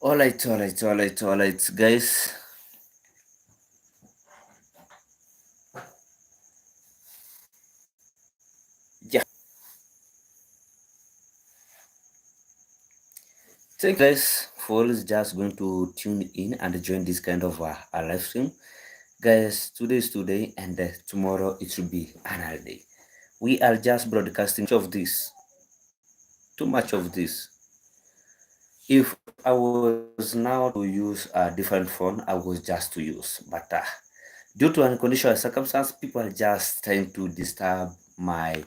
Alright, guys. Yeah, thank you guys for always just going to tune in and join this kind of a live stream. Guys, today is today, and tomorrow it will be another day. We are just broadcasting too much of this. If I was now to use a different phone, I was just to use, but due to unconditional circumstance, people are just trying to disturb my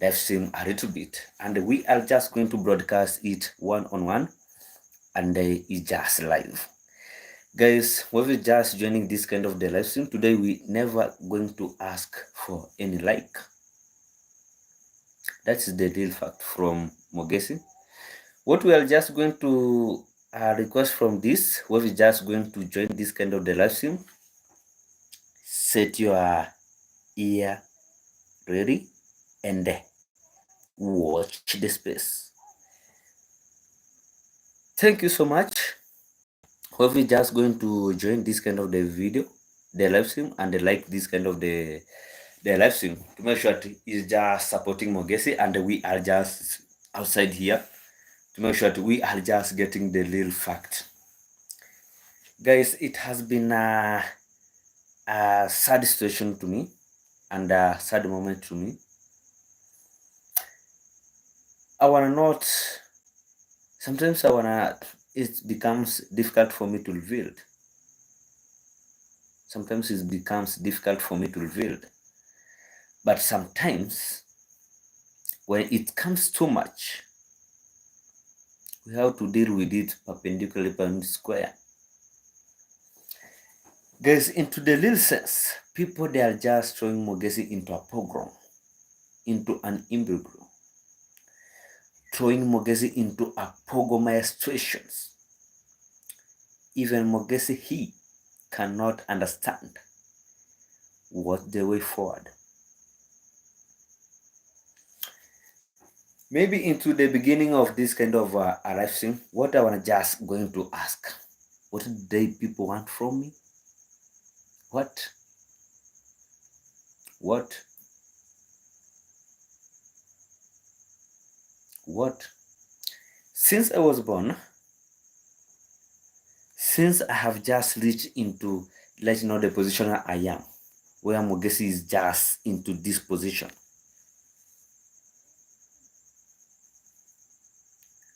live stream a little bit, and we are just going to broadcast it one on one, and it's just live. Guys, whoever just joining this kind of the live stream today, we never going to ask for any like. That's the real fact from Mogesi. What we are just going to request from this, whoever is just going to join this kind of the live stream, set your ear ready and watch the space. Thank you so much. Whoever is just going to join this kind of the video, the live stream, and like this kind of the live stream, to make sure that is just supporting Mogesi, and we are just outside here to make sure that we are just getting the real fact. Guys, it has been a sad situation to me and a sad moment to me. I wanna not. Sometimes it becomes difficult for me to reveal. Sometimes it becomes difficult for me to reveal. But sometimes, when it comes too much, we have to deal with it perpendicularly and square. Guys, into the little sense, people they are just throwing Mogesi into a pogrom, into an imbroglio, throwing Mogesi into a pogrom situations. Even Mogesi, he cannot understand what the way forward. Maybe into the beginning of this kind of live stream, what I wanna just going to ask, what do they people want from me? What? What? What? Since I was born, since I have just reached into, let's know the position I am, where Mogesi is just into this position,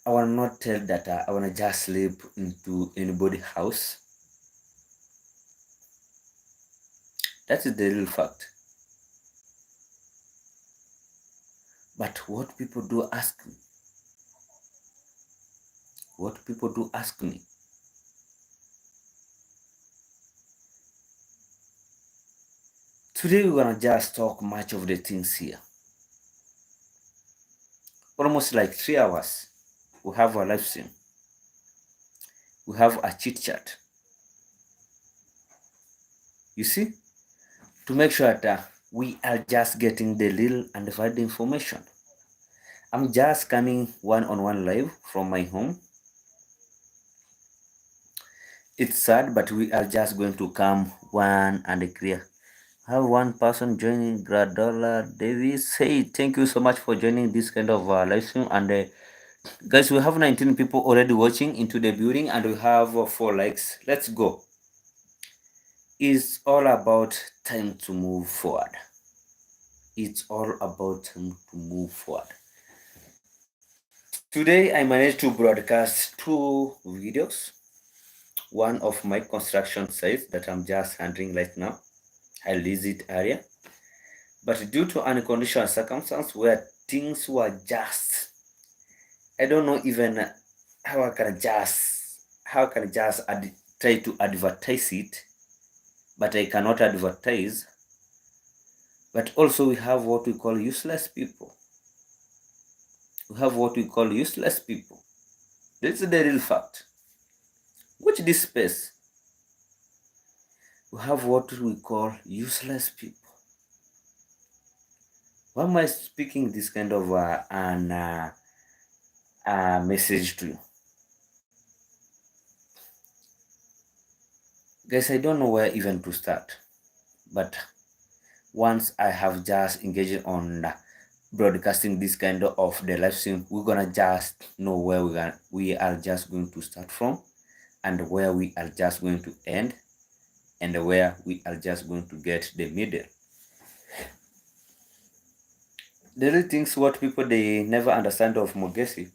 I wanna not tell that I wanna just sleep into anybody's house. That is the real fact. But what people do ask me, today we're gonna just talk much of the things here. Almost like 3 hours. We have a live stream. We have a chit chat. You see? To make sure that we are just getting the real and valid information. I'm just coming one-on-one live from my home. It's sad, but we are just going to come one and clear. I have one person joining, Gradola Davis. Hey, thank you so much for joining this kind of live stream. And guys, we have 19 people already watching into the building, and we have 4 likes. Let's go. It's all about time to move forward. It's all about time to move forward. Today, I managed to broadcast 2 videos. One of my construction sites that I'm just handling right now. I lease it area. But due to unconditional circumstance where things were just, I don't know even how I can just try to advertise it, but I cannot advertise. But also we have what we call useless people. This is the real fact. Watch this space. We have what we call useless people. Why am I speaking this kind of message to you? Guys, I don't know where even to start, but once I have just engaged on broadcasting this kind of the live stream, we're gonna just know where we are just going to start from, and where we are just going to end, and where we are just going to get the middle. The real things what people they never understand of Mogesi,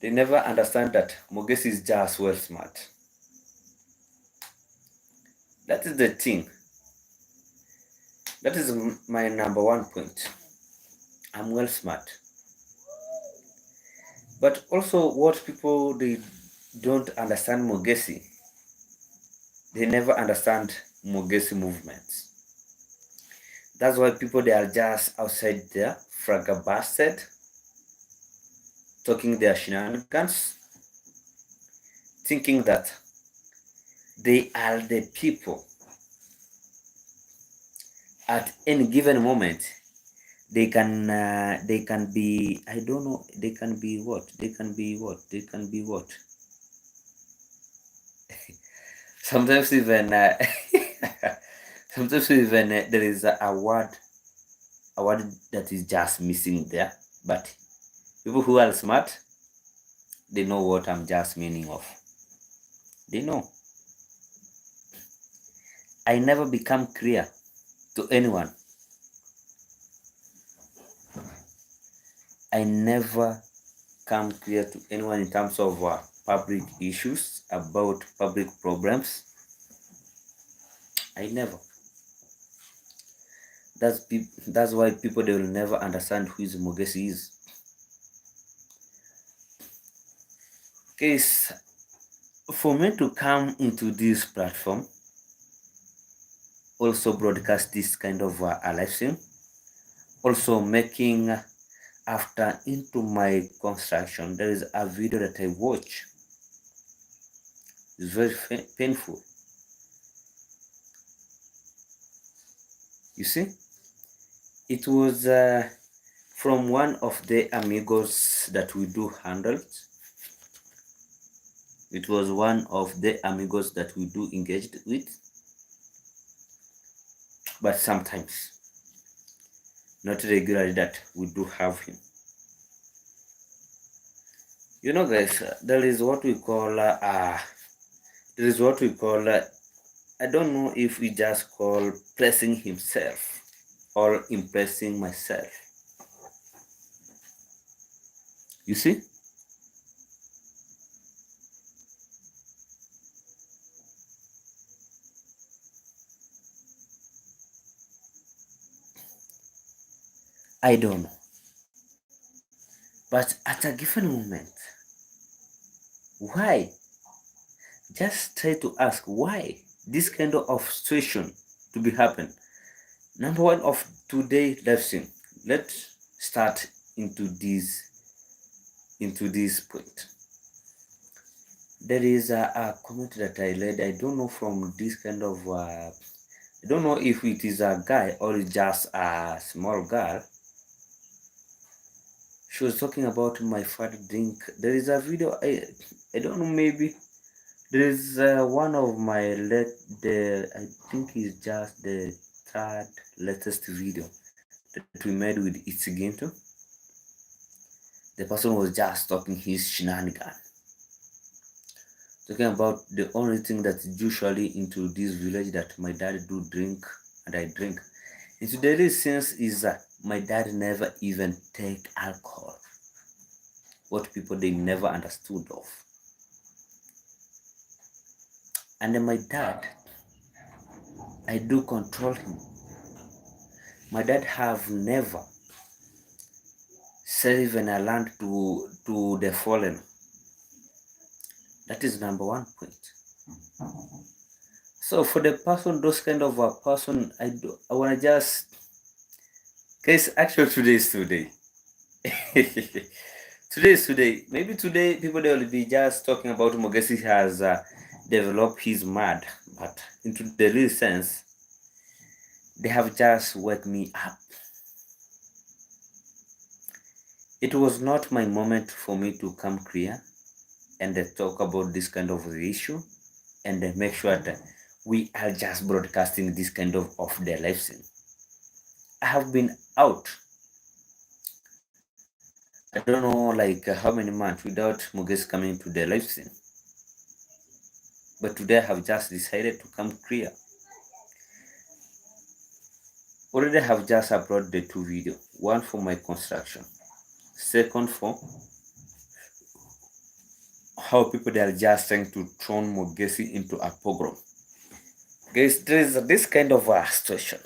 they never understand that Mogesi is just well smart. That is the thing. That is my number one point. I'm well smart. But also what people they don't understand Mogesi, they never understand Mogesi movements. That's why people they are just outside there, fragabasted, talking their shenanigans, thinking that they are the people. At any given moment, they can be, I don't know, they can be what? They can be what? They can be what? Sometimes even sometimes even there is a word that is just missing there. But people who are smart, they know what I'm just meaning of. They know. I never become clear to anyone. I never come clear to anyone in terms of public issues, about public problems. I never. That's why people they will never understand who is Mogesi is. Case for me to come into this platform, also broadcast this kind of a live stream, also making after into my construction, there is a video that I watch. It's very painful. You see, it was from one of the amigos that we do handle. It was one of the amigos that we do engaged with, but sometimes, not regularly, that we do have him. You know, guys, there is what we call there is what we call I don't know if we just call pressing himself or impressing myself. You see, I don't know, but at a given moment, why? Just try to ask why this kind of situation to be happen. Number one of today live stream. Let's start into this point. There is a comment that I read. I don't know from this kind of I don't know if it is a guy or just a small girl. She was talking about my father drink. There is a video. I don't know. Maybe there is one of my I think it's just the third latest video that we made with Itsiginto. The person was just talking his shenanigan, talking about the only thing that's usually into this village that my dad do drink and I drink. Into the real sense is that my dad never even take alcohol. What people they never understood of. And my dad, I do control him. My dad have never said even a land to the fallen. That is number one point. So for the person, those kind of a person, I wanna just guys actually today is today. Today is today. Maybe today people they will be just talking about Mogesi has developed his mad, but into the real sense, they have just woke me up. It was not my moment for me to come clear and talk about this kind of issue. and make sure that we are just broadcasting this kind of their lives. I have been out, I don't know like how many months without Muges coming to their live scene. But today I have just decided to come clear. Already have just uploaded the two videos. One for my construction. Second for how people they are just trying to turn Mogesi into a pogrom. Guys, there is this kind of a situation.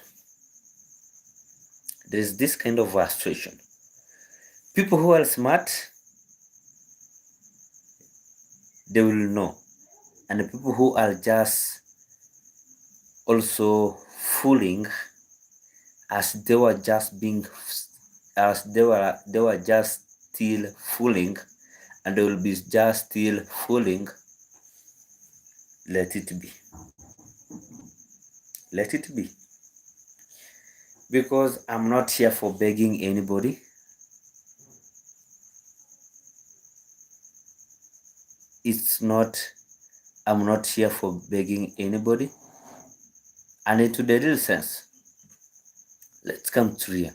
There is this kind of a situation. People who are smart, they will know. And the people who are just also fooling, as they were just being, as they were just still fooling, and they will be just still fooling. Let it be. Let it be. Because I'm not here for begging anybody. I'm not here for begging anybody. And into the real sense, let's come to here.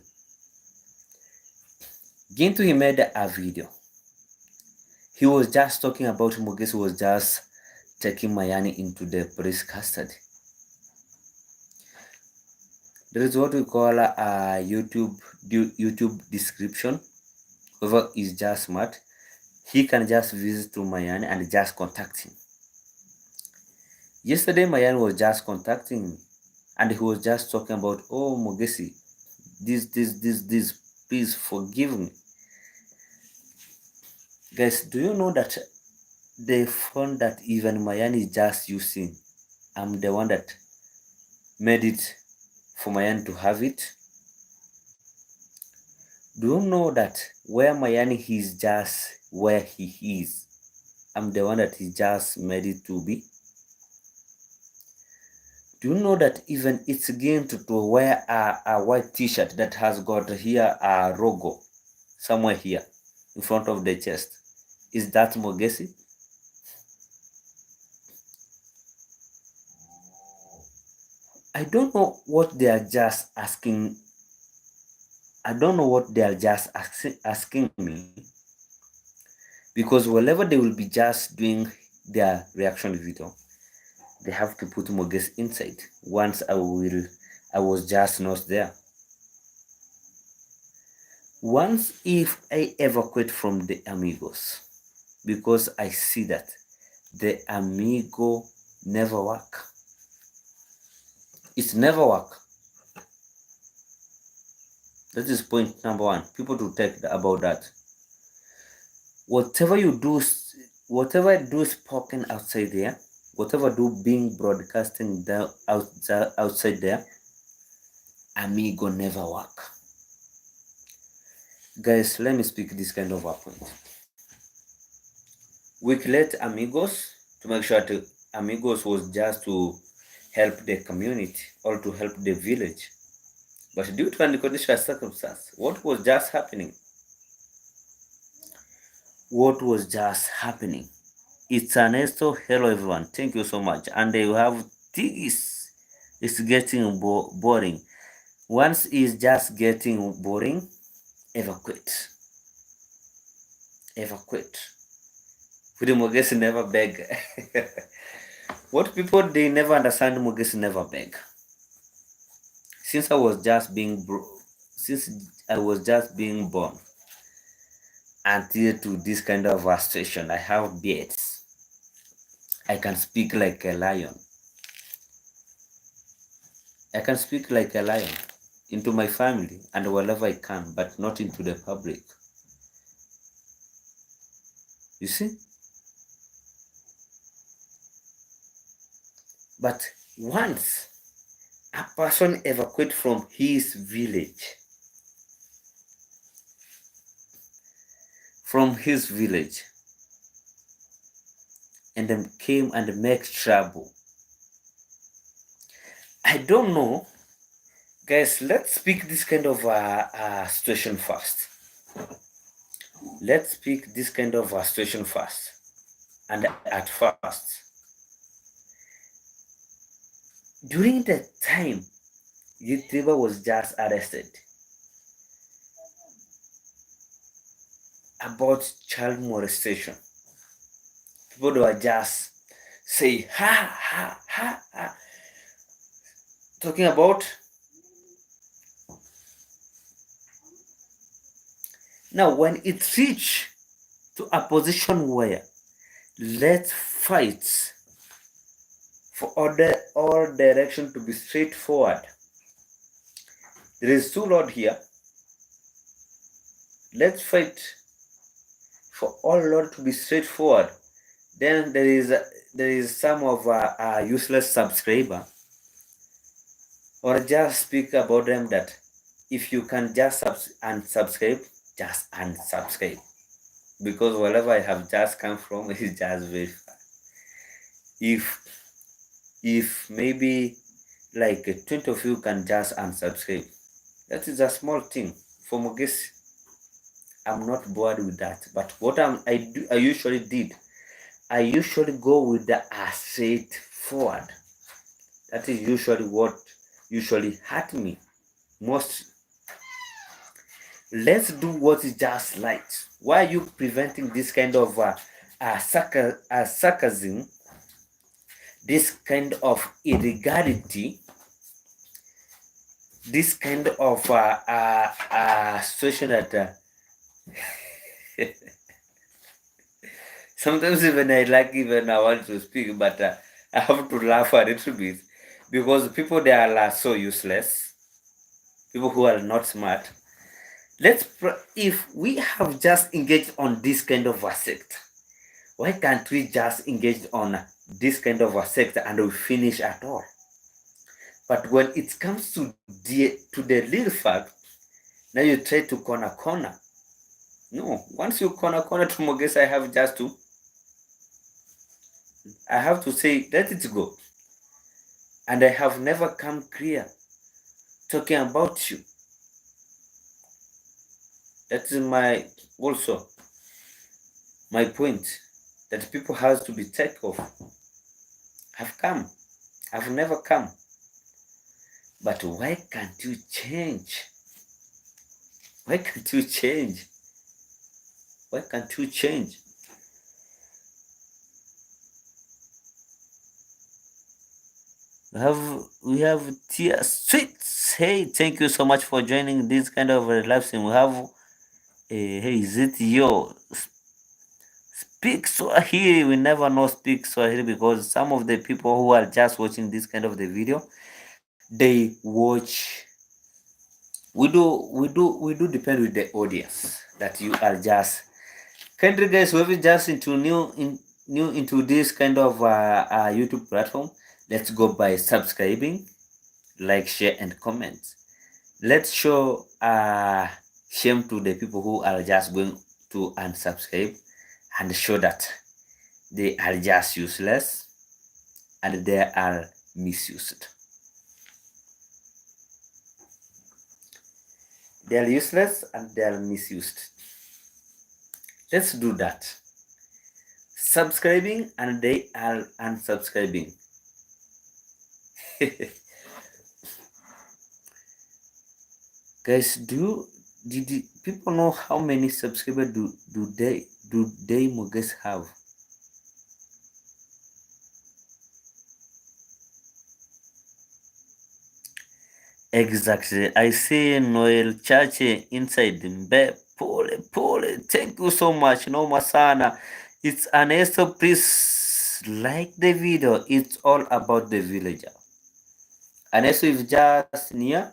Gintu, he made a video. He was just talking about Mogesi was just taking Mayani into the police custody. There is what we call a YouTube description. Whoever is just smart, he can just visit to Mayani and just contact him. Yesterday, Mayani was just contacting me, and he was just talking about, oh, Mogesi, this, please forgive me. Guys, do you know that the phone that even Mayani is just using, I'm the one that made it for Mayani to have it? Do you know that where Mayani is just where he is, I'm the one that he just made it to be? Do you know that even it's going to wear a white t-shirt that has got here a logo somewhere here in front of the chest? Is that Mogesi? I don't know what they are just asking. I don't know what they are just asking me, because whenever they will be just doing their reaction video, they have to put Mogesi inside. Once I was just not there. Once if I evacuate from the Amigos, because I see that the Amigo never work. It's never work. That is point number one. People to take about that. Whatever you do, whatever do spoken outside there, whatever do being broadcasting there outside there, Amigo never work. Guys, let me speak this kind of a point. We create Amigos to make sure that Amigos was just to help the community or to help the village. But due to unconditional circumstance, what was just happening? What was just happening? It's Ernesto. Hello, everyone. Thank you so much. And you have this. It's getting boring. Once it's just getting boring, evacuate. Evacuate. Mogesi never beg. What people they never understand, Mogesi never beg. Since I was just being born until to this kind of a situation, I have beards. I can speak like a lion. I can speak like a lion into my family and wherever I can, but not into the public. You see? But once a person evacuated from his village, and then came and make trouble, I don't know. Guys, let's speak this kind of situation first. Let's speak this kind of situation first. And at first, During the time YouTuber was just arrested about child molestation, people were just say ha ha ha ha, talking about. Now when it reached to a position where let's fight for all direction to be straightforward, there is two Lord here. Let's fight for all Lord to be straightforward. Then there is some of a useless subscriber, or just speak about them that if you can just unsubscribe, just unsubscribe, because wherever I have just come from is just very far. If maybe like 20 of you can just unsubscribe, that is a small thing for Mogesi. I'm not bored with that. But what I usually did, I usually go with the straightforward. That is usually what usually hurt me most. Let's do what is just right. Why are you preventing this kind of sarcasm, this kind of illegality, this kind of situation that sometimes even I want to speak, but I have to laugh a little bit because people they are so useless. People who are not smart. If we have just engaged on this kind of a sect, why can't we just engage on this kind of a sect and we finish at all? But when it comes to the real fact, now you try to corner. No, once you corner to Mogesa, I have to say let it go. And I have never come clear talking about you. That is also my point, that people has to be take off. I've never come. But why can't you change? Why can't you change? Why can't you change? We have Tia Sweets. Hey, thank you so much for joining this kind of live stream. We have hey, is it yo? Speak Swahili. We never know speak Swahili because some of the people who are just watching this kind of the video, they watch. We do depend with the audience that you are just. Kindly guys, whoever just new into this kind of YouTube platform, let's go by subscribing, like, share, and comment. Let's show shame to the people who are just going to unsubscribe and show that they are just useless and they are misused. They are useless and they are misused. Let's do that. Subscribing and they are unsubscribing. Guys, did people know how many subscribers do they Mogesi have? Exactly. I see Noel Chache inside Mbe. Pole. Thank you so much. No Masana. It's Ernesto. Please like the video. It's all about the villager. Ernesto is just near.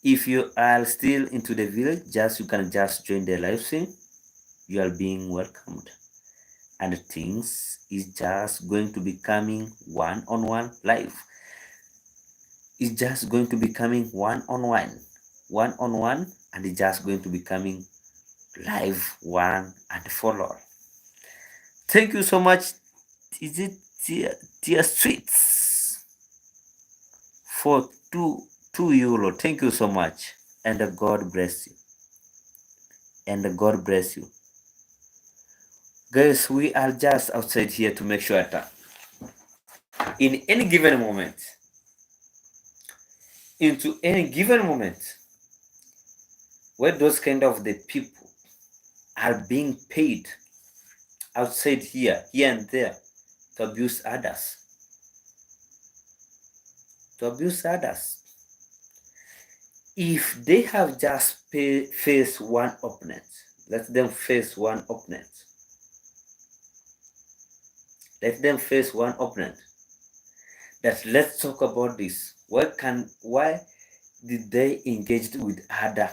If you are still into the village, you can just join the live stream. You are being welcomed. And things is just going to be coming one-on-one live. It's just going to be coming one-on-one, and it's just going to be coming live one and for all. Thank you so much. Is it Tia Sweets for €2? Thank you so much, and God bless you. Guys, we are just outside here to make sure that in any given moment, into any given moment where those kind of the people are being paid outside here and there to abuse others. To abuse others. If they have just faced one opponent, let them face one opponent. Let them face one opponent. That let's talk about this. Why did they engage with other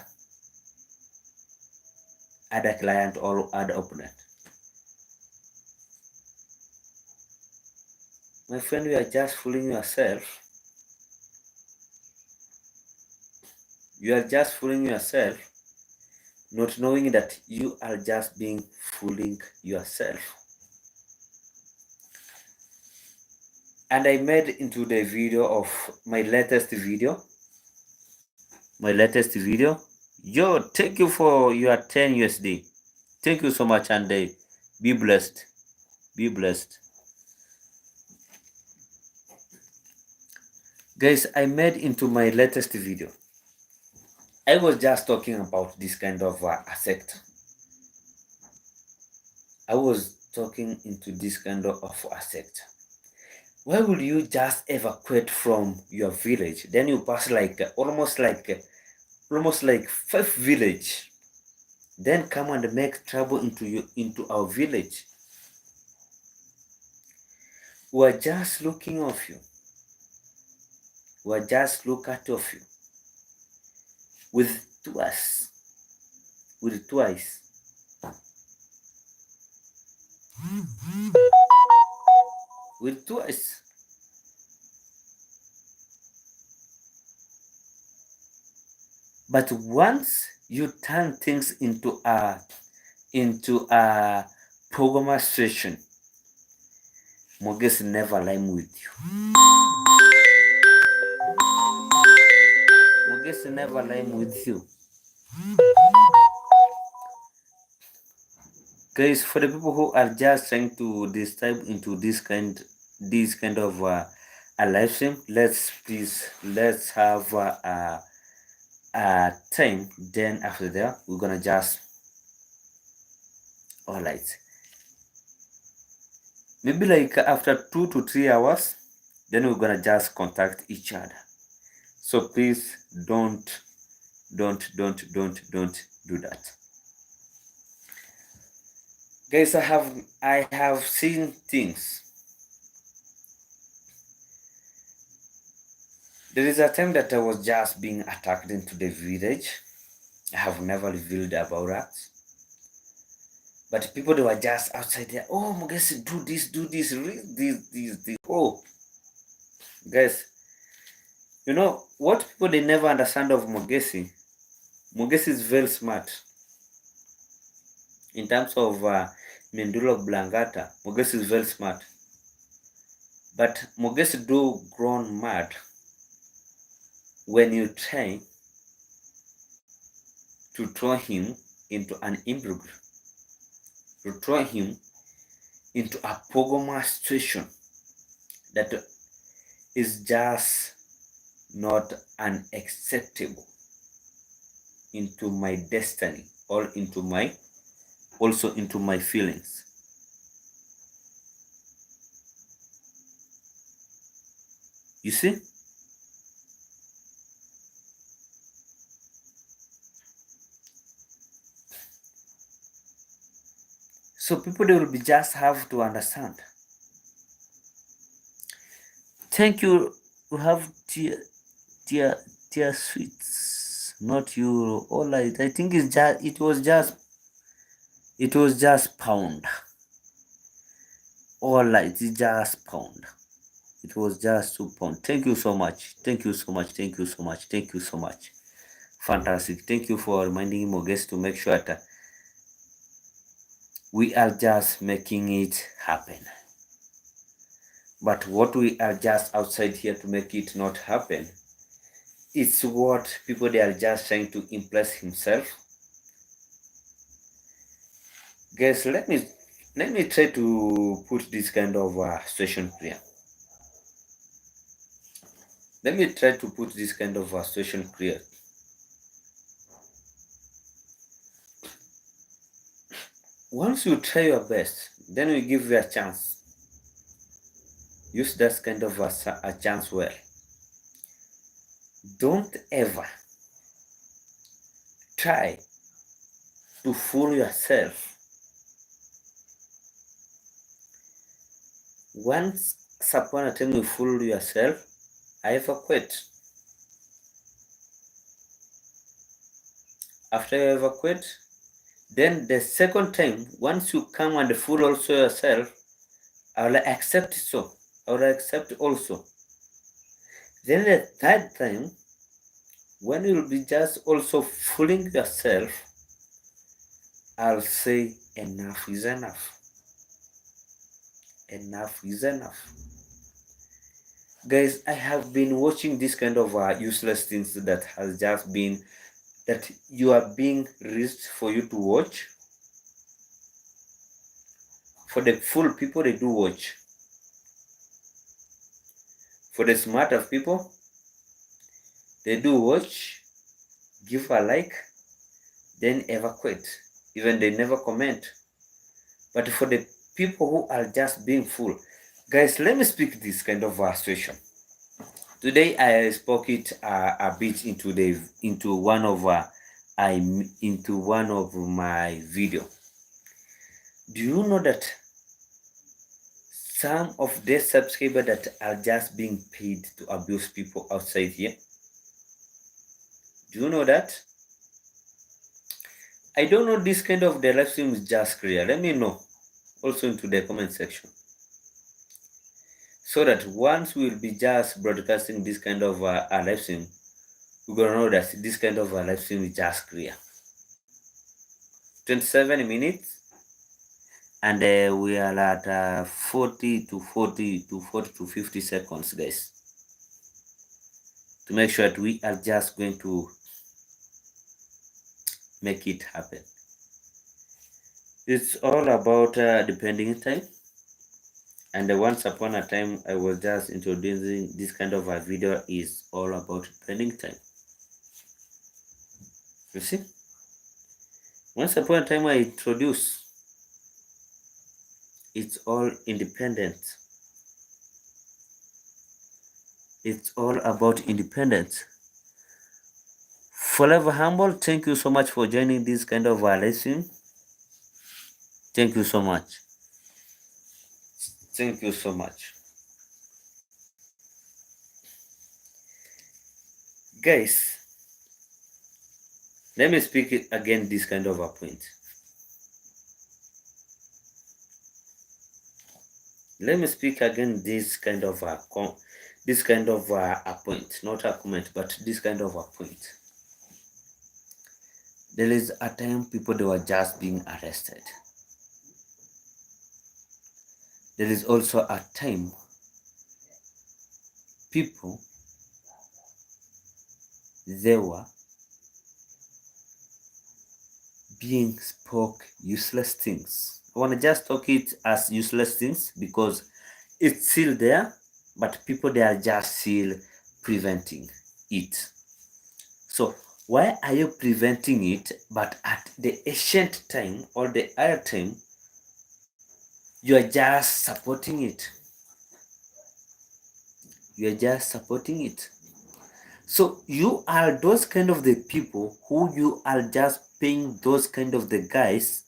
client or other opponent? My friend, you are just fooling yourself. You are just fooling yourself, not knowing that you are just being fooling yourself. And I made into the video of my latest video. Yo, thank you for your 10 USD. Thank you so much, and be blessed. Be blessed. Guys, I made into my latest video. I was just talking about this kind of a sector. I was talking into this kind of a sector. Why would you just evacuate from your village? Then you pass like almost like 5 village. Then come and make trouble into our village. We are just looking of you. We are just look at of you. With twice. With twice. With twice. But once you turn things into a program session, Mogesi never line with you. Mogesi never line with you. Guys, for the people who are just trying to dive into this kind of a live stream, let's have a time. Then after that, we're gonna just alright. Maybe like after 2 to 3 hours, then we're gonna just contact each other. So please don't do that. Guys, I have seen things. There is a time that I was just being attacked into the village. I have never revealed about that. But people, they were just outside there. Oh, Mogesi, do this, read this. Oh, guys, you know what people they never understand of Mogesi? Mogesi is very smart. In terms of Medulla oblongata, Mogesi is very smart. But Mogesi do grown mad when you try to throw him into an imbroglio, to throw him into a pogoma situation that is just not unacceptable into my destiny or into my feelings. You see? So people, they will be just have to understand. Thank you. You have dear sweets, not euro. All right. I think it was just pound. All right, it's just pound. It was just £2. Thank you so much. Fantastic. Thank you for reminding Mogesi to make sure that we are just making it happen. But what we are just outside here to make it not happen, it's what people, they are just trying to impress himself. Guys, let me try to put this kind of situation clear. Let me try to put this kind of situation clear. Once you try your best, then we give you a chance. Use that kind of a chance well. Don't ever try to fool yourself. Once upon a time you fool yourself, I evacuate. After you evacuate, then the second time, once you come and fool also yourself, I will accept so. I will accept also. Then the third time, when you will be just also fooling yourself, I'll say enough is enough. Enough is enough. Guys, I have been watching this kind of useless things that has just been that you are being raised for you to watch. For the fool people, they do watch. For the smarter people, they do watch, give a like, then evacuate. Even they never comment. But for the people who are just being fool, guys, let me speak this kind of situation. Today I spoke it a bit into one of my video. Do you know that some of the subscribers that are just being paid to abuse people outside here? Do you know that? I don't know this kind of the live stream is just clear. Let me know also into the comment section. So that once we'll be just broadcasting this kind of a live stream, we're gonna know that this kind of a live stream is just clear. 27 minutes, and we are at 40 to 50 seconds, guys. To make sure that we are just going to make it happen. It's all about depending time. And once upon a time, I was just introducing this kind of a video is all about depending time. You see? Once upon a time, I introduced it's all independent. It's all about independence. Forever Humble, thank you so much for joining this kind of lesson. Thank you so much. Thank you so much. Guys, let me speak it again this kind of a point. Let me speak again this kind of a point, not a comment, but this kind of a point. There is a time people they were just being arrested. There is also a time people they were being spoke useless things. I want to just talk it as useless things because it's still there, but people they are just still preventing it. So why are you preventing it? But at the ancient time or the other time, you are just supporting it. You are just supporting it. So you are those kind of the people who you are just paying those kind of the guys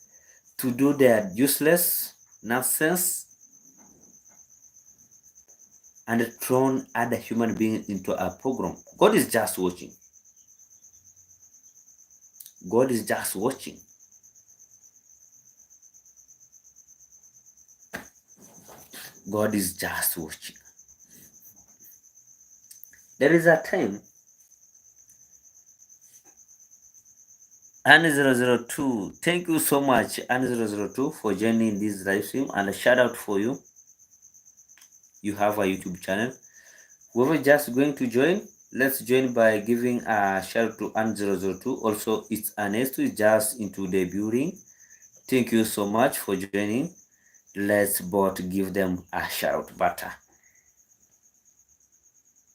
to do their useless nonsense and thrown other human beings into a program. God is just watching. God is just watching. God is just watching. There is a time Annie002, thank you so much Annie002 for joining this live stream, and a shout out for you. You have a YouTube channel. Whoever just going to join, let's join by giving a shout out to Annie002. Also, it's Anestu just into the building. Thank you so much for joining. Let's both give them a shout out. Butter.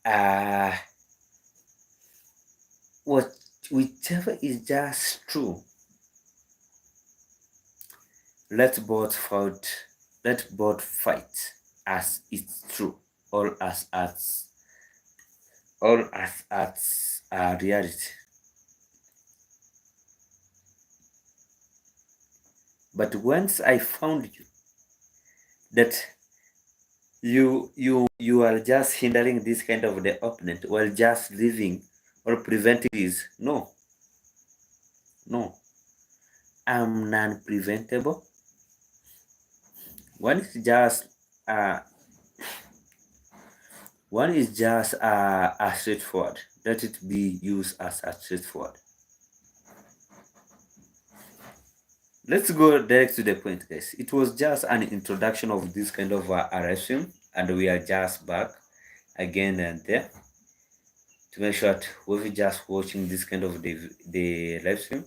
uh what whichever is just true, let both fight let both fight as it's true, all as a reality. But once I found you that you are just hindering this kind of the opponent while just leaving or preventing this. No, I'm non-preventable. One is just uh one is just a straightforward. Let it be used as a straightforward. Let's go direct to the point, guys. It was just an introduction of this kind of arrangement, and we are just back again and there to make sure that whoever just watching this kind of the live stream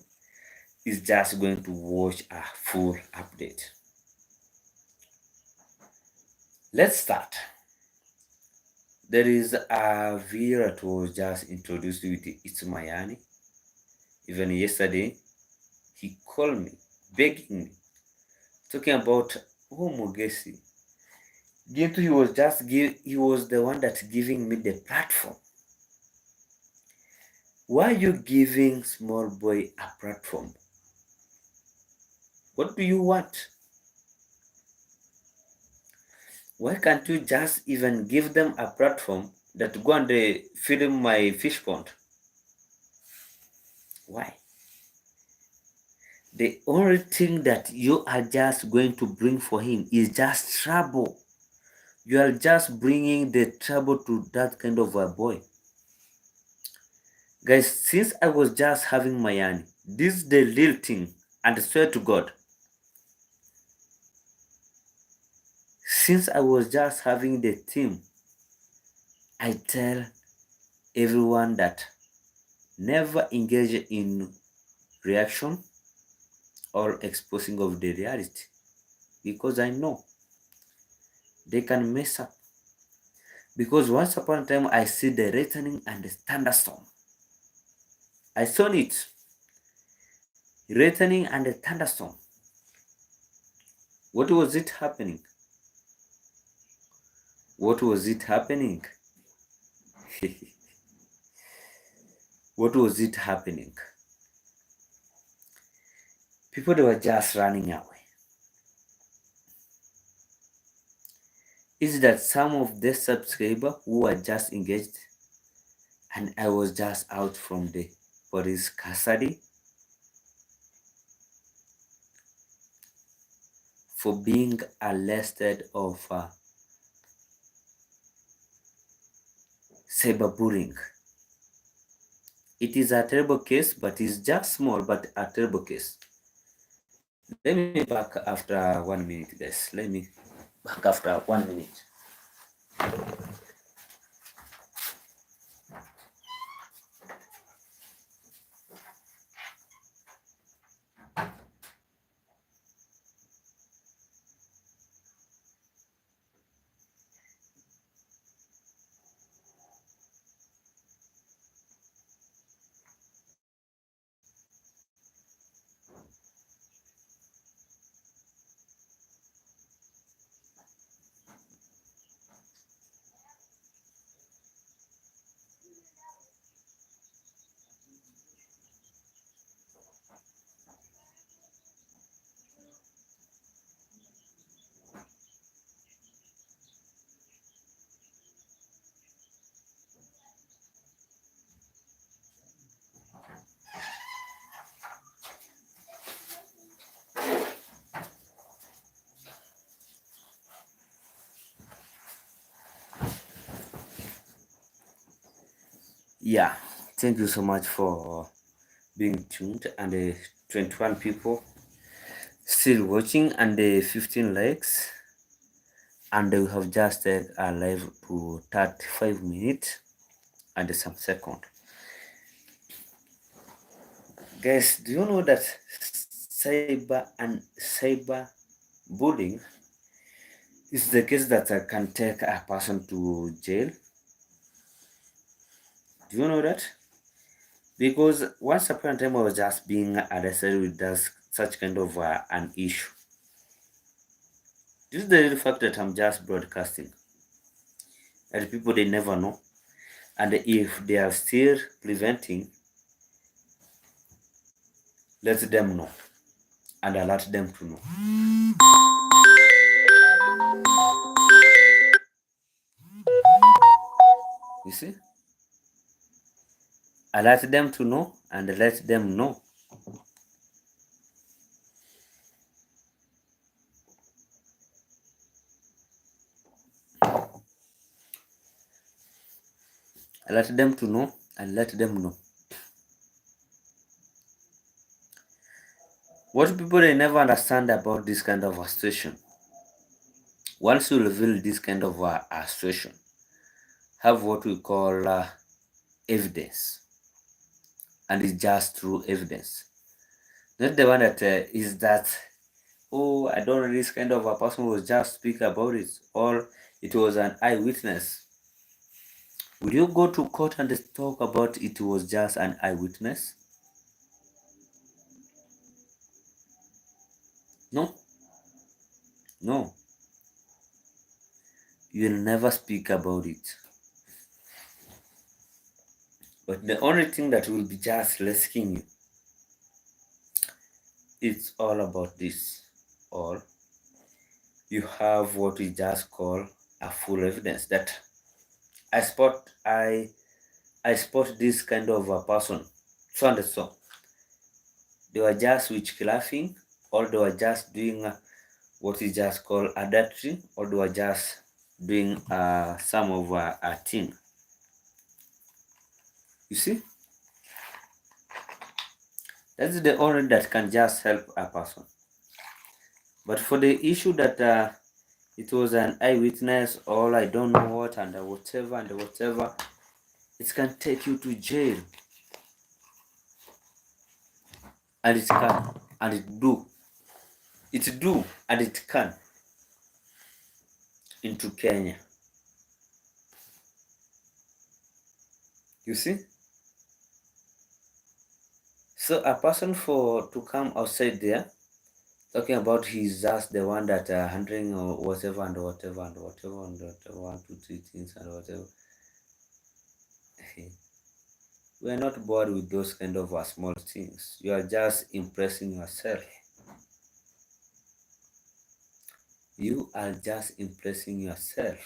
is just going to watch a full update. Let's start. There is a video that was just introduced with It's Mayani. Even yesterday, he called me, begging me, talking about Mugesi. Gintu, he was the one that's giving me the platform. Why are you giving small boy a platform? What do you want? Why can't you just even give them a platform that go and film my fish pond? Why? The only thing that you are just going to bring for him is just trouble. You are just bringing the trouble to that kind of a boy. Guys, since I was just having my yarn, this is the little thing, and I swear to God, since I was just having the team, I tell everyone that never engage in reaction or exposing of the reality, because I know they can mess up. Because once upon a time I see the lightning and the thunderstorm. I saw it. Lightning and the thunderstorm. What was it happening? What was it happening? What was it happening? People, they were just running away. Is that some of the subscribers who were just engaged and I was just out from the police custody for being arrested of cyberbullying. It is a terrible case, but it's just small, but a terrible case. Let me back after 1 minute, guys. Let me back after 1 minute. Yeah, thank you so much for being tuned, and the 21 people still watching, and the 15 likes, and we have just take our live to 35 minutes and some second. Guys, do you know that cyber bullying is the case that can take a person to jail? Do you know that? Because once upon a time I was just being arrested with such kind of an issue. This is the real fact that I'm just broadcasting. And people they never know. And if they are still preventing, let them know and alert them to know. You see? Alert them to know and let them know. Alert them to know and let them know. What people they never understand about this kind of a situation, once you reveal this kind of a situation, have what we call evidence, and it's just true evidence. Not the one that is that, oh, I don't know, this kind of a person was just speak about it, or it was an eyewitness. Will you go to court and talk about it was just an eyewitness? No, no. You'll never speak about it. But the only thing that will be just risking you, it's all about this. Or you have what we just call a full evidence that I spot I spot this kind of a person, so and so. They were just witchcrafting, or they were just doing what is just called adultery, or they were just doing some of a thing. You see, that's the only that can just help a person. But for the issue that it was an eyewitness, or I don't know what, and whatever, it can take you to jail, and it can, and it do, and it can into Kenya. You see, so a person for to come outside there talking about he's just the one that handling or whatever and whatever and whatever and whatever, 1, 2, 3 things and whatever. We are not bored with those kind of small things. You are just impressing yourself. You are just impressing yourself.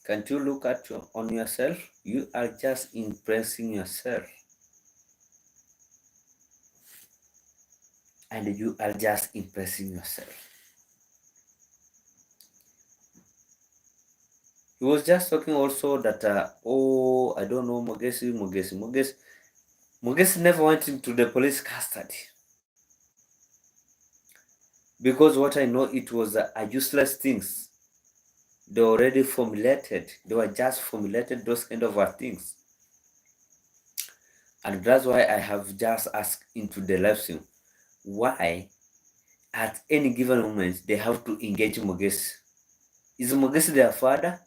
Can't you look at on yourself? You are just impressing yourself. And you are just impressing yourself. He was just talking also that, oh, I don't know, Mogesi never went into the police custody. Because what I know, it was a useless things. They already formulated. They were just formulated those kind of things. And that's why I have just asked into the live stream, why at any given moment they have to engage Mogesi. Is Mogesi their father?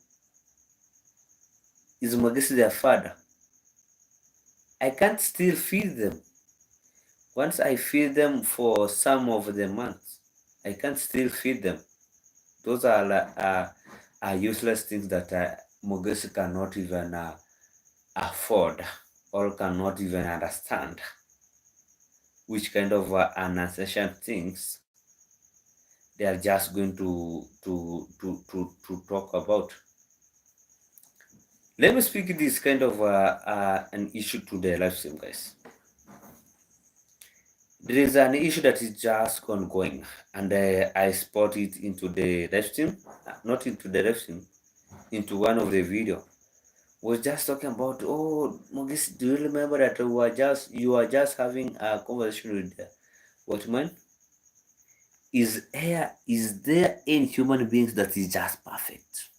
Is Mogesi their father? I can't still feed them. Once I feed them for some of the months, I can't still feed them. Those are useless things that Mogesi cannot even afford or cannot even understand. Which kind of unnecessary things they are just going to talk about. Let me speak this kind of an issue to the live stream, guys. There is an issue that is just ongoing, and I spot it into the live stream, not into the live stream, into one of the video. Was just talking about, oh, Mogis, do you remember that you were just having a conversation with Watchman? Is there any human beings that is just perfect?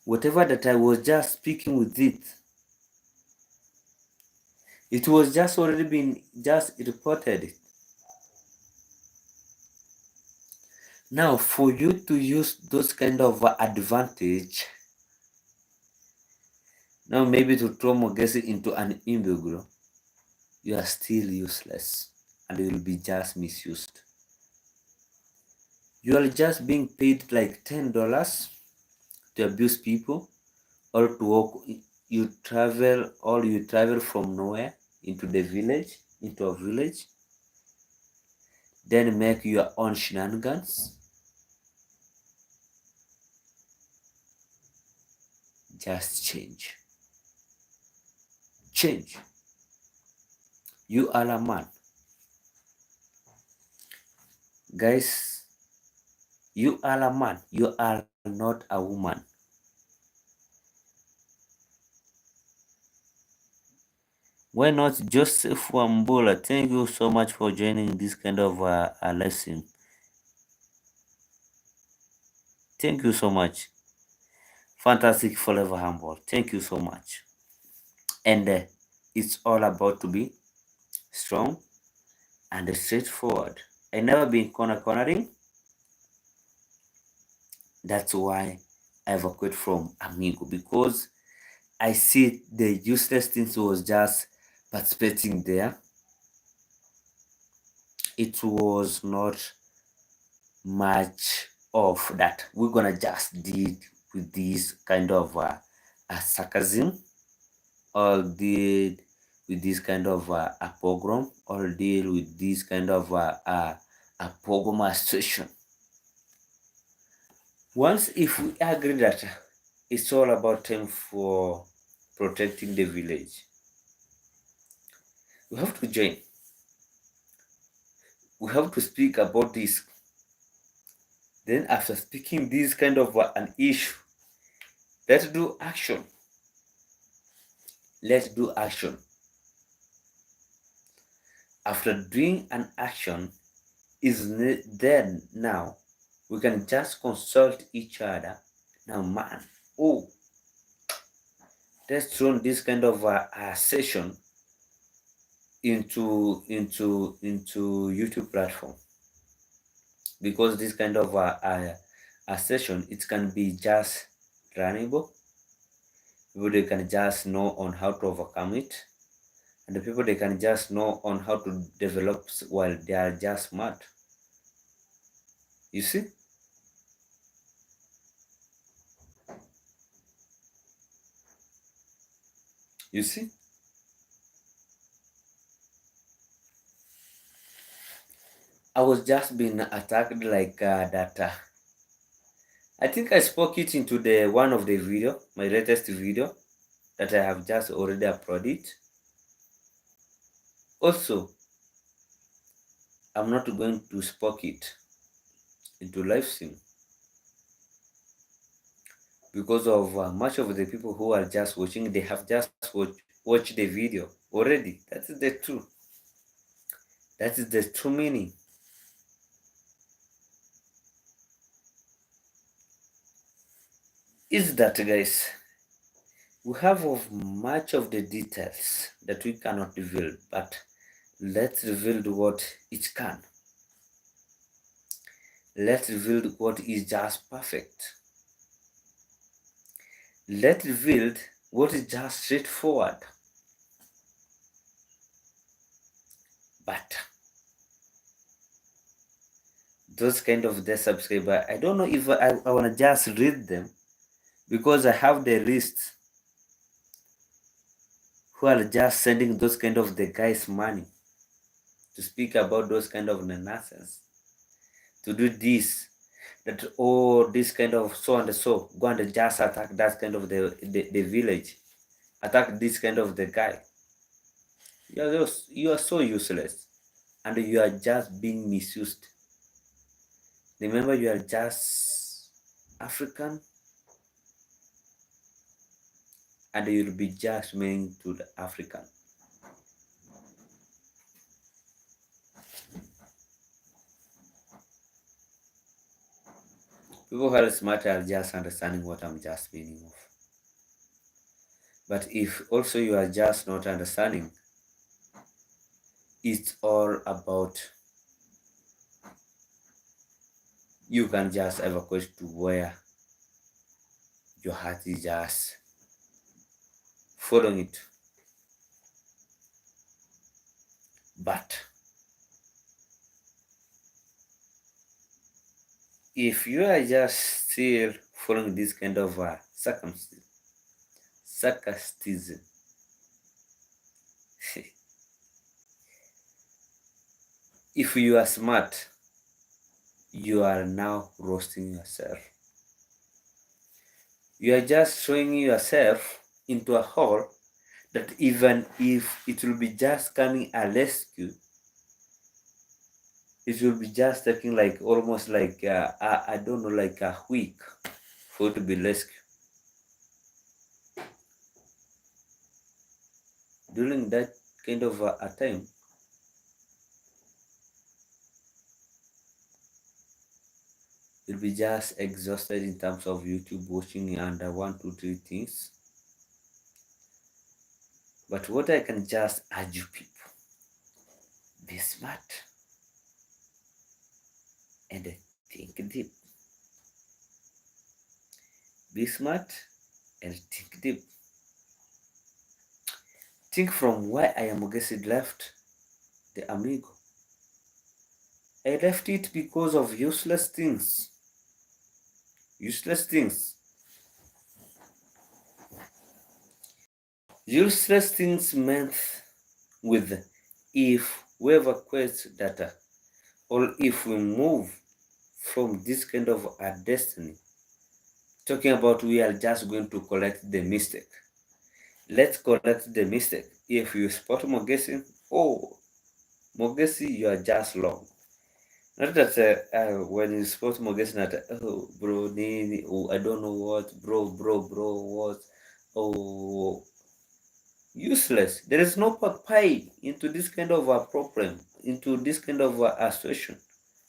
Whatever that I was just speaking with it was just already been just reported. Now, for you to use those kind of advantage, now maybe to throw Mogesi into an imbugro, you are still useless and you will be just misused. You are just being paid like $10 to abuse people or to walk. You travel from nowhere into the village, into a village, then make your own shenanigans. Just change. Change. You are a man. Guys, you are a man. You are not a woman. Why not Joseph Wambula? Thank you so much for joining this kind of a lesson. Thank you so much. Fantastic Forever Humble. Thank you so much. And it's all about to be strong and straightforward. I never been cornering. That's why I evacuated from Amigo, because I see the useless things was just participating there. It was not much of that. We're gonna just deal with this kind of sarcasm, or deal with this kind of a pogrom, or deal with this kind of a pogrom situation. Once if we agree that it's all about time for protecting the village, we have to join. We have to speak about this. Then after speaking this kind of an issue, let's do action. Let's do action. After doing an action, then now we can just consult each other. Now, man, oh, let's run this kind of a session into YouTube platform, because this kind of a session, it can be just runnable. People they can just know on how to overcome it, and the people they can just know on how to develop while they are just smart. You see? You see? I was just being attacked like that. I think I spoke it into the one of the video, my latest video that I have just already uploaded. Also, I'm not going to spoke it into live stream, because of much of the people who are just watching, they have just watched the video already. That is the truth. That is the true meaning. Is that, guys, we have of much of the details that we cannot reveal, but let's reveal what it can. Let's reveal what is just perfect. Let's reveal what is just straightforward. But those kind of the subscriber, I don't know if I want to just read them, because I have the list who are just sending those kind of the guys money to speak about those kind of nonsense, to do this, that, oh, this kind of so and so, go and just attack that kind of the village, attack this kind of the guy. You are so useless, and you are just being misused. Remember, you are just African, and you'll be just meant to the African. People who are smart are just understanding what I'm just meaning of. But if also you are just not understanding, it's all about you can just evacuate to where your heart is just following it. But if you are just still following this kind of sarcasm, if you are smart, you are now roasting yourself. You are just throwing yourself into a hole that even if it will be just coming a rescue, it will be just taking like almost like I don't know, like a week for it to be rescued. During that kind of a time, you'll be just exhausted in terms of YouTube watching under 1, 2, 3 things. But what I can just urge you people, be smart and think deep. Be smart and think deep. Think from why I am guessing left the Amigo. I left it because of useless things. Useless things. Useless things meant with if we evacuate data or if we move from this kind of a destiny, talking about we are just going to collect the mistake. Let's collect the mistake. If you spot Mogesi, oh, Mogesi, you are just wrong. Not that when you spot Mogesi, not oh, bro, oh, I don't know what, bro, what, oh, useless. There is no papai into this kind of a problem, into this kind of a situation.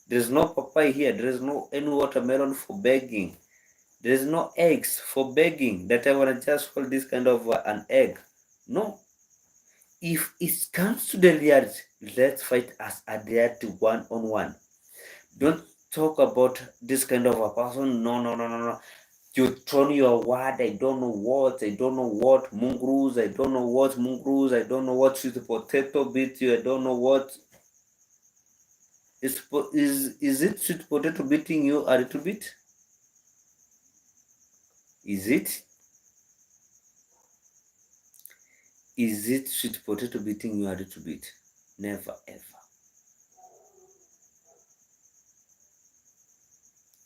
There is no papai here. There is no any watermelon for begging. There is no eggs for begging that I want to just hold this kind of an egg. No. If it comes to the reality, let's fight as a reality one on one. Don't talk about this kind of a person. No. You turn your word, I don't know what, mongrels, I don't know what mongrels, I don't know what sweet potato beat you, I don't know what. Is it sweet potato beating you a little bit? Is it? Is it sweet potato beating you a little bit? Never ever.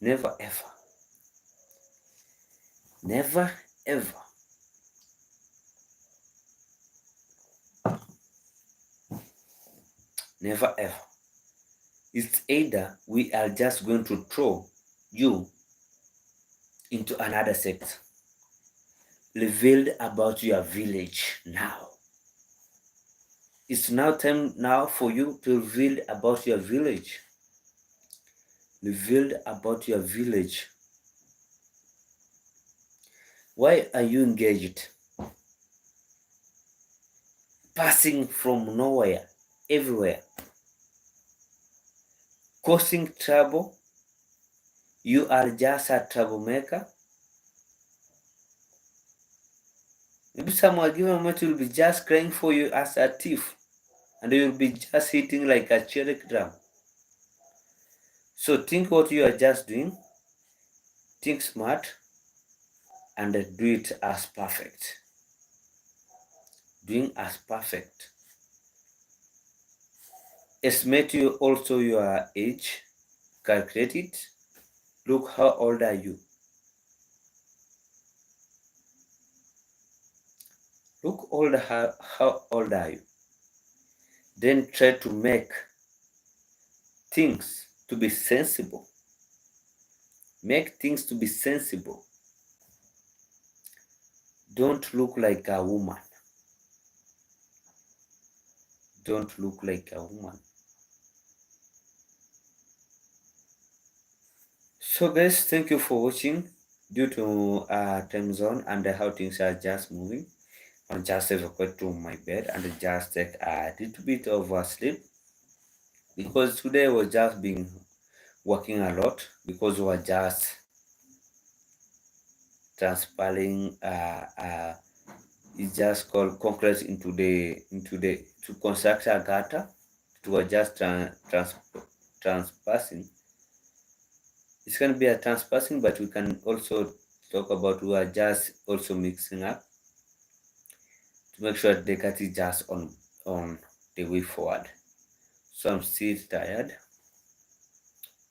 Never ever. Never ever. Never ever. It's either we are just going to throw you into another sect. Revealed about your village now. It's now time now for you to reveal about your village. Revealed about your village. Why are you engaged? Passing from nowhere, everywhere. Causing trouble. You are just a troublemaker. Maybe someone given moment will be just crying for you as a thief. And you'll be just hitting like a cherry drum. So think what you are just doing. Think smart and do it as perfect. Doing as perfect. Estimate you also your age. Calculate it. Look how old are you. Look old how old are you. Then try to make things to be sensible. Make things to be sensible. Don't look like a woman. Don't look like a woman. So guys, thank you for watching. Due to time zone and how things are just moving, I'll just evacuate to my bed and just take a little bit of a sleep because today was just being working a lot because we're just transpiling it's just called concrete into the to construct a gutter. It was just transpassing. It's going to be a transpassing, but we can also talk about we are just also mixing up to make sure the cut is just on the way forward. So I'm still tired,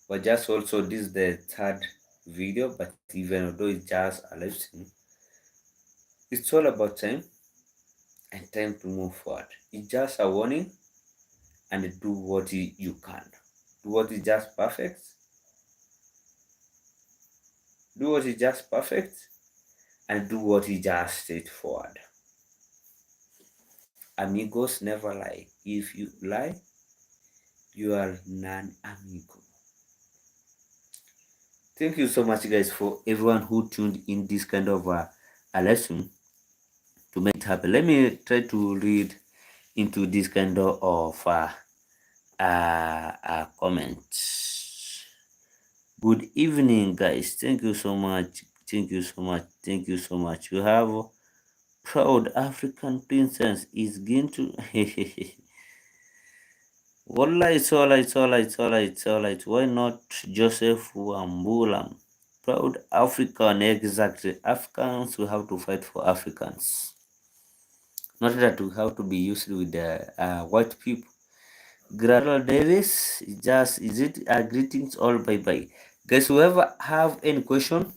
but just also this is the third video. But even though it's just a live stream, it's all about time and time to move forward. It's just a warning and do what you can. Do what is just perfect. Do what is just perfect and do what is just straightforward. Amigos never lie. If you lie, you are non-amigo. Thank you so much, guys, for everyone who tuned in this kind of a lesson to make it happen. Let me try to read into this kind of comments. Good evening, guys. Thank you so much. Thank you so much. Thank you so much. You have proud African princess is going to. Wallah, it's alright. Why not Joseph Wambula? Proud African, exactly. Africans, we have to fight for Africans. Not that we have to be used with the white people. Granville Davis, is it greetings all bye bye. Guys, whoever have any question,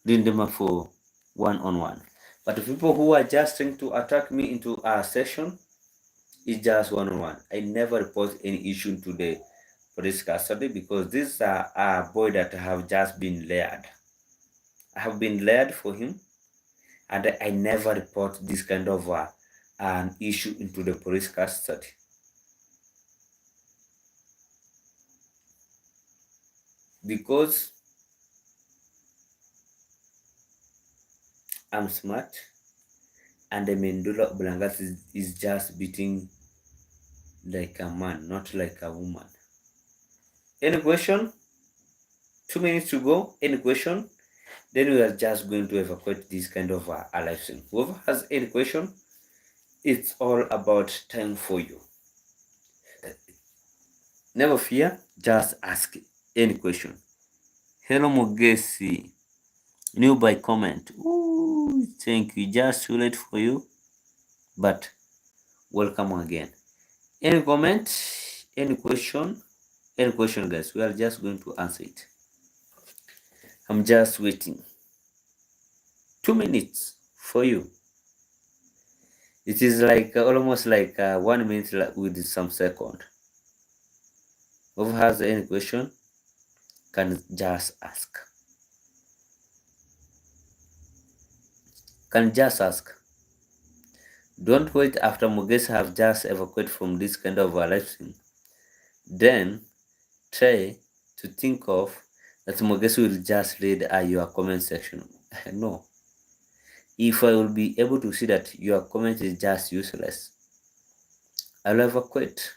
leave them up for one-on-one. But the people who are just trying to attack me into a session, it's just one-on-one. I never report any issue to the police custody because this is a boy that have just been layered. I have been layered for him, and I never report this kind of an issue into the police custody. Because I'm smart and the Mendula Blangas is just beating like a man, not like a woman. Any question? 2 minutes to go. Any question? Then we are just going to evacuate this kind of a live stream. Whoever has any question, it's all about time for you. Never fear, just ask any question. Hello Mogesi, new by comment. Ooh, thank you. Just too late for you, but welcome again. Any comment? Any question? Any question, guys? We are just going to answer it. I'm just waiting. 2 minutes for you. It is like almost like 1 minute with some second. Whoever has any question can just ask. Can just ask. Don't wait after Muges have just evacuated from this kind of a live stream. Then try to think of that Muges will just read your comment section. No. If I will be able to see that your comment is just useless, I'll evacuate.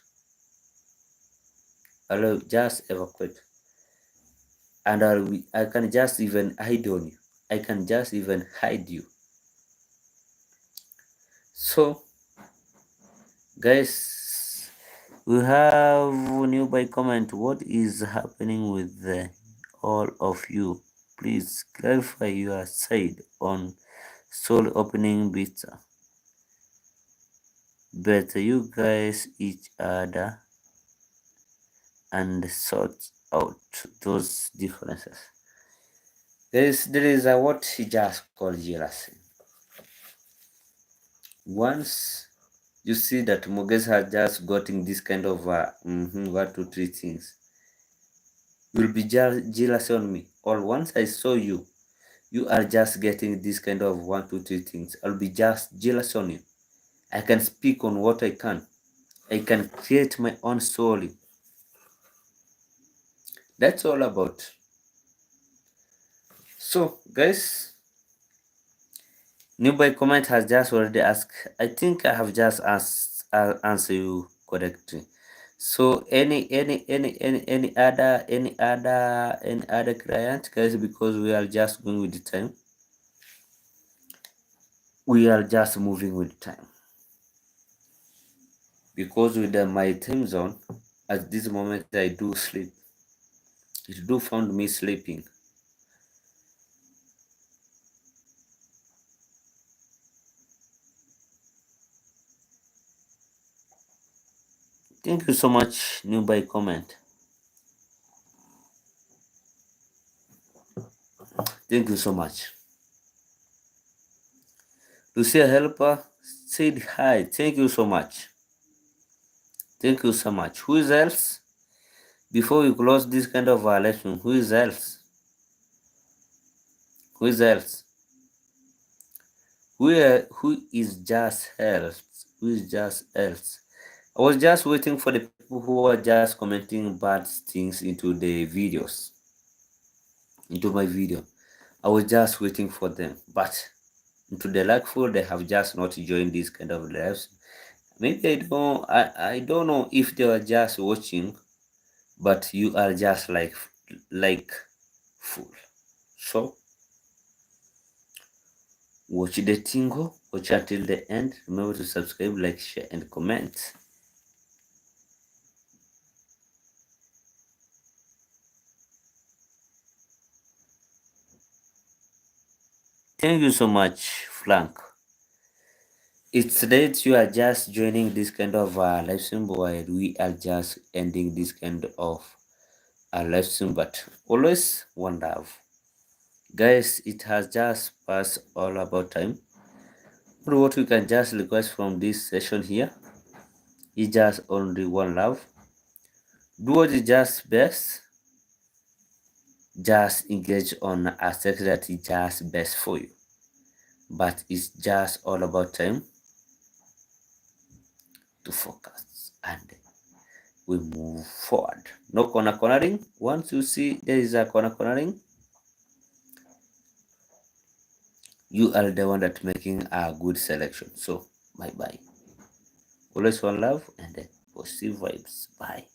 I'll just evacuate. And I can just even hide on you. I can just even hide you. So, guys, we have new by comment. What is happening with all of you? Please clarify your side on soul opening beta. Better you guys each other and sort out those differences. There is a what he just called jealousy. Once you see that Muges has just gotten this kind of 1, 2, 3 things, you'll be jealous on me. Or once I saw you, you are just getting this kind of 1, 2, 3 things, I'll be just jealous on you. I can speak on what I can. I can create my own story. That's all about. So, guys, Newby comment has just already asked. I think I have just answered you correctly. So any other client, guys, because we are just going with the time. We are just moving with time. Because with my time zone, at this moment I do sleep. It do found me sleeping. Thank you so much, new by comment. Thank you so much. Lucia Helper said hi. Thank you so much. Thank you so much. Who is else? Before we close this kind of lesson, who is else? Who is else? Who is just else? Who is just else? I was just waiting for the people who are just commenting bad things into the videos, into my video. I was just waiting for them, but into the luckful, they have just not joined this kind of lives. Maybe I don't know if they are just watching, but you are just like fool. So watch the tingo, watch until the end. Remember to subscribe, like, share, and comment. Thank you so much, Frank. It's that you are just joining this kind of live stream, while we are just ending this kind of live stream. But always one love, guys. It has just passed all about time. But what we can just request from this session here is just only one love. Do what is just best. Just engage on a sex that is just best for you. But it's just all about time to focus and we move forward. No cornering. Once you see there is a cornering, you are the one that making a good selection. So bye bye. Always one love and positive vibes. Bye.